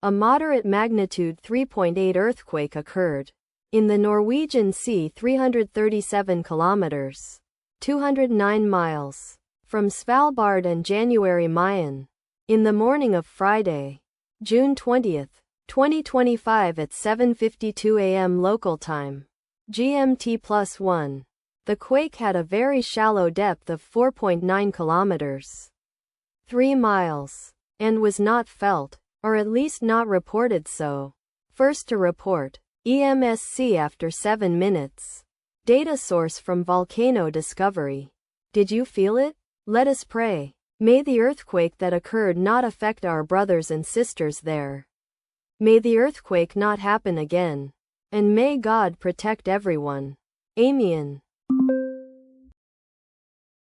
A moderate magnitude 3.8 earthquake occurred in the Norwegian Sea 337 kilometers, 209 miles from Svalbard and January Mayen in the morning of Friday, June 20, 2025 at 7:52 a.m. local time, GMT +1. The quake had a very shallow depth of 4.9 kilometers, 3 miles, and was not felt, or at least not reported so. First to report, EMSC after 7 minutes. Data source from Volcano Discovery. Did you feel it? Let us pray. May the earthquake that occurred not affect our brothers and sisters there. May the earthquake not happen again. And may God protect everyone. Amen.